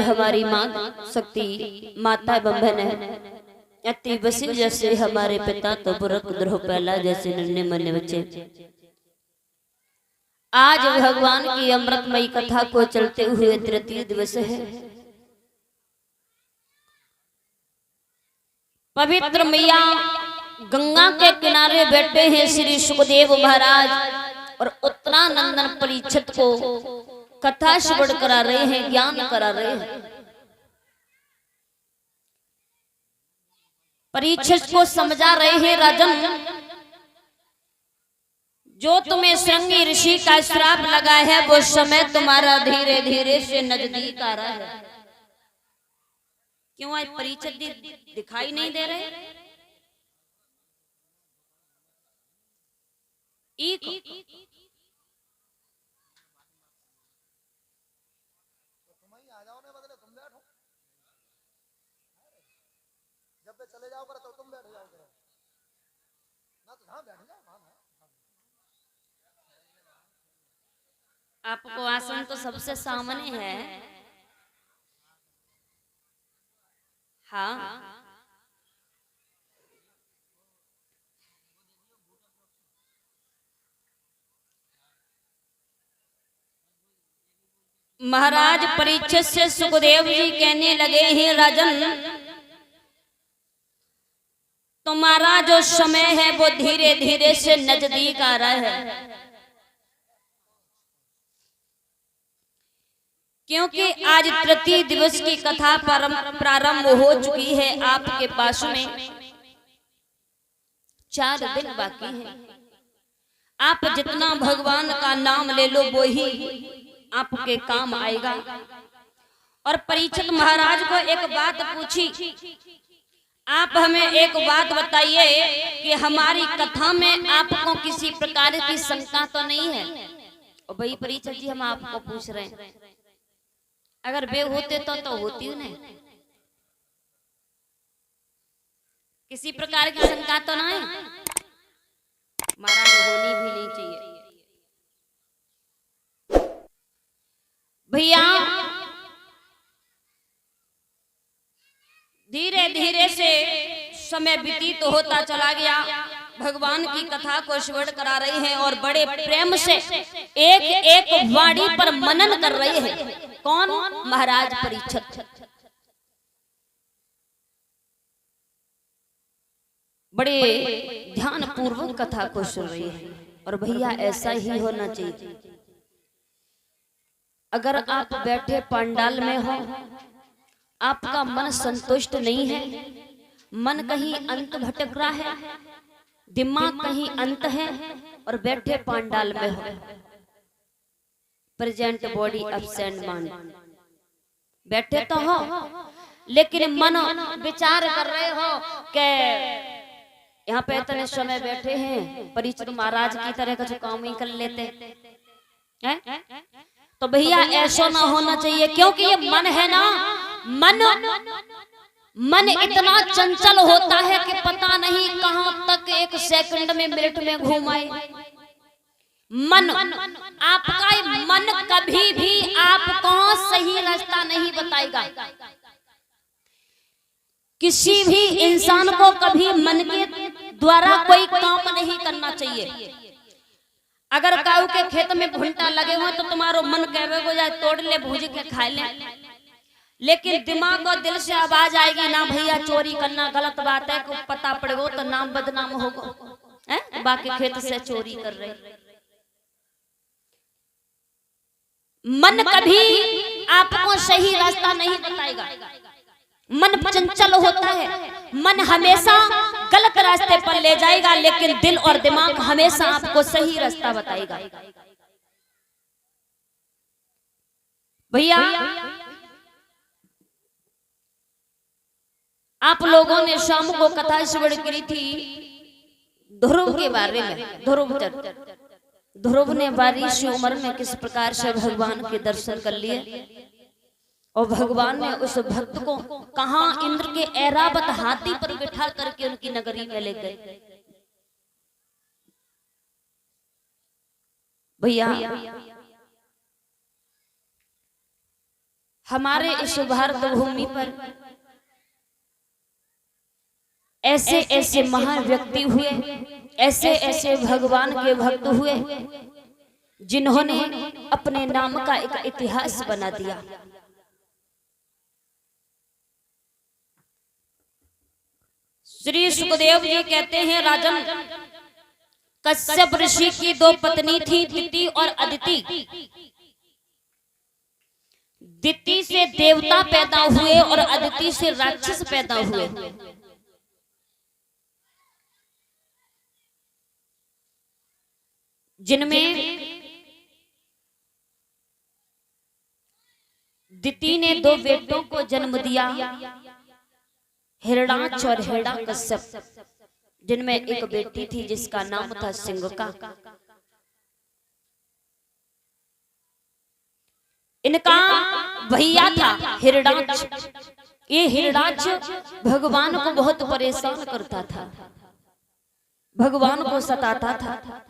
हमारी माँ शक्ति माता एवं बहन अति वसील जैसे हमारे पिता तो बुरक द्रोह पहला जैसे नन्हे मन्ने बच्चे आज भगवान की अमृतमयी कथा को चलते हुए तृतीय दिवस है। पवित्र मैया गंगा के किनारे बैठे हैं श्री सुखदेव महाराज और उत्तरानंदन परीक्षित को कथा श्रवण करा रहे हैं, ज्ञान करा रहे हैं। परीक्षित को समझा रहे हैं, राजन जो तुम्हें श्रृंगी ऋषि का श्राप लगा है वो समय तुम्हारा धीरे धीरे से नजदीक आ रहा है। क्यों आज परीक्षित दिखाई नहीं दे रहे? जब चले जाओ तो तुम बैठ जाओ ना, तो हाँ बैठ जाओ। आपको आसन तो सबसे सामने है। हाँ, महाराज परीक्षित से सुखदेव जी कहने लगे हैं, राजन तुम्हारा जो समय है वो धीरे धीरे से नजदीक आ रहा है, क्योंकि आज तृतीय दिवस की कथा प्रारंभ हो चुकी है। आपके पास में 4 दिन बाकी है। आप जितना भगवान का नाम ले लो वो ही आपके काम आएगा। और परीक्षित महाराज को एक बात पूछी, आप हमें एक बात बताइए कि हमारी कथा में आपको किसी प्रकार की शंका तो नहीं है? और भाई परीक्षित जी हम आपको पूछ रहे हैं, अगर वे होते तो होती नहीं, किसी प्रकार की शंका तो नहीं? महाराज होनी भी नहीं चाहिए। भैया धीरे धीरे से समय व्यतीत होता चला गया। भगवान की कथा को श्रवण करा रही हैं और बड़े प्रेम से एक एक वाणी पर मनन कर रहे हैं। कौन? महाराज परीक्षित। बड़े ध्यान पूर्वक कथा को सुन रही है। और भैया ऐसा ही होना चाहिए। अगर आप बैठे पंडाल में हो, आपका मन संतुष्ट नहीं है, मन कहीं अंत भटक रहा है, दिमाग कहीं अंत है और बैठे पंडाल में हो, प्रेजेंट बॉडी एब्सेंट माइंड, बैठे तो हो लेकिन मन विचार कर रहे हो कि यहाँ पे इतने समय बैठे हैं, परीक्षित महाराज की तरह का काम ही कर लेते हैं। तो भैया ऐसा ना होना चाहिए, क्योंकि ये मन है ना, मन इतना चंचल होता है कि पता नहीं कहां तक एक सेकंड में मिनट में घूम आए। मन आपका मन कभी भी आपको सही रास्ता नहीं बताएगा। किसी भी इंसान को कभी मन के द्वारा कोई काम नहीं करना चाहिए। अगर काऊ के खेत में घुंटा लगे हो तो तुम्हारो मन कहवे को जाए तोड़ ले, भूज के खा ले, लेकिन दिमाग और दिल से आवाज आएगी ना भैया चोरी करना गलत बात है, को पता पड़ेगा तो नाम बदनाम होगा, बाकी खेत से चोरी कर रहे। मन कभी आपको सही रास्ता नहीं बताएगा। मन चंचल होता है, मन हमेशा गलत रास्ते पर ले जाएगा, लेकिन दिल और दिमाग हमेशा आपको सही रास्ता बताएगा। भैया आप लोगों ने शाम को कथा श्रवण की थी ध्रुव के बारे में। ध्रुव ने बारिश की उम्र में किस प्रकार से भगवान के दर्शन कर लिए और भगवान ने उस भक्त को कहां इंद्र के ऐरावत हाथी पर बिठा करके उनकी नगरी में ले गए। भैया हमारे इस भारत भूमि पर ऐसे ऐसे महान व्यक्ति हुए, ऐसे ऐसे भगवान के भक्त हुए जिन्होंने अपने नाम का एक इतिहास बना दिया। श्री सुखदेव जी कहते हैं, राजन, कश्यप ऋषि की 2 पत्नी थी, दिति और अदिति। दिति से देवता पैदा हुए और अदिति से राक्षस पैदा हुए। जिनमें दिति ने 2 बेटों को जन्म दिया, हिरणाक्ष और हिरण्यकश्यप, जिनमें एक बेटी थी जिसका नाम था सिंघका। इनका भैया था हिरणाक्ष। ये हिरणाक्ष भगवान को बहुत परेशान करता था, भगवान को सताता था।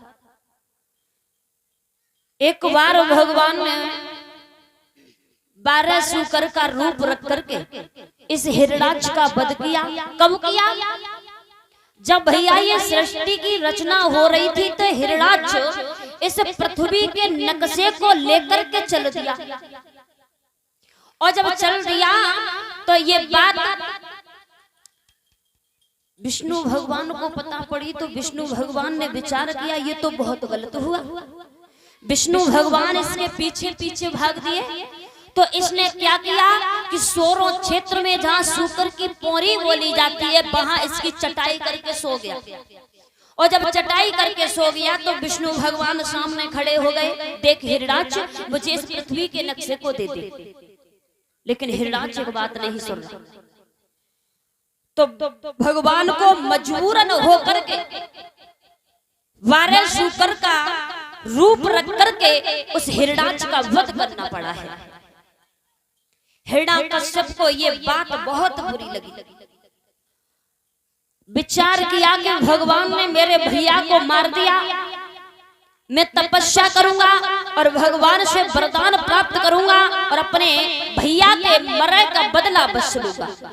एक बार भगवान ने 12 सूकर का रूप रख करके इस हिरणाक्ष का वध किया। कब किया? जब भैया ये सृष्टि की रचना हो रही थी तो हिरणाक्ष इस पृथ्वी के नक्शे को लेकर के चल दिया, और जब चल दिया तो ये बात विष्णु भगवान को पता पड़ी। तो विष्णु भगवान ने विचार किया, ये तो बहुत गलत हुआ। विष्णु भगवान इसके पीछे पीछे भाग दिए। तो इसने क्या किया कि सोरों क्षेत्र में जहां सूकर की पोरी बोली जाती है वहां इसकी चटाई करके सो गया। और जब चटाई करके सो गया तो विष्णु भगवान सामने खड़े हो गए, देख हिरणाक्ष, मुझे इस पृथ्वी के नक्शे को दे दे। लेकिन हिरणाक्ष एक बात नहीं सुन रहा। तो भगवान को मजबूरन होकर के 12 सूकर का रूप रख करके उस हिरणाक्ष का वध करना पड़ा है। हिरण्यकश्यप को ये बात बहुत बुरी लगी। विचार किया कि भगवान ने मेरे भैया को मार दिया, मैं तपस्या करूंगा और भगवान से वरदान प्राप्त करूंगा और अपने भैया के मरने का बदला वसूल लूंगा।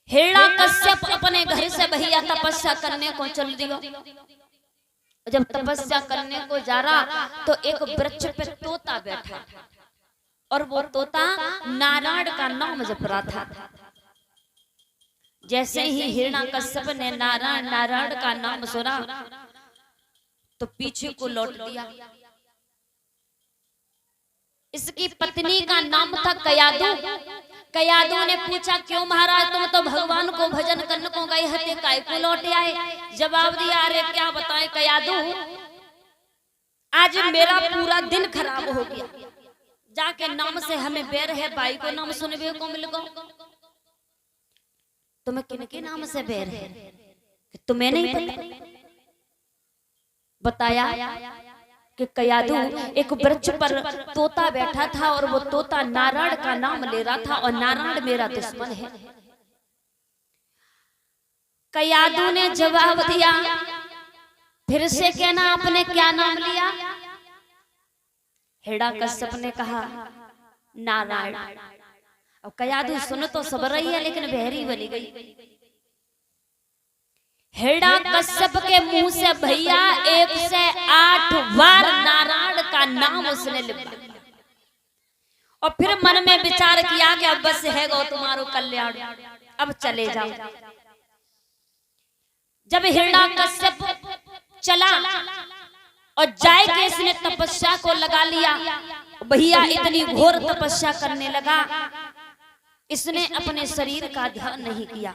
हिरण्यकश्यप अपने घर से भैया तपस्या करने को चल दिया। जब तपस्या करने को जा रहा तो एक वृक्ष पे तोता बैठा और वो तोता नारायण का नाम जप रहा था। जैसे ही हिरण्यकश्यप ने नारायण नारायण का नाम सुना तो पीछे को लौट दिया। इसकी पत्नी का नाम था कयादू। कयादू ने पूछा, क्यों महाराज, तुम तो भगवान को भजन करने को गए हते, काय को लौटे आए? जवाब दिया, अरे क्या बताएं कयादू, आज मेरा पूरा दिन खराब हो गया। जाके नाम से हमें बैर है, भाई को नाम सुनने को मिल गो। तुम्हें किनके नाम से बैर है? तुम्हें नहीं पता? बताया कि कयादू एक वृक्ष पर तोता बैठा था और वो तोता नारायण का नाम ले रहा था और नारायण मेरा दुश्मन है। कयादू ने जवाब दिया, फिर से कहना आपने क्या नाम लिया? हिरण्यकश्यप ने कहा नारायण। अब कयादू सुन तो सब रही है लेकिन बहरी बनी गई। हिरण्यकश्यप के मुंह से भैया 108 बार नारायण का नाम उसने लिया और फिर मन में विचार किया कि अब बस है गो तुम्हारो कल्याण, अब चले जाओ। जब हिरण्यकश्यप चला और जाए के इसने तपस्या को लगा लिया, भैया इतनी घोर तपस्या करने लगा, इसने अपने शरीर का ध्यान नहीं किया।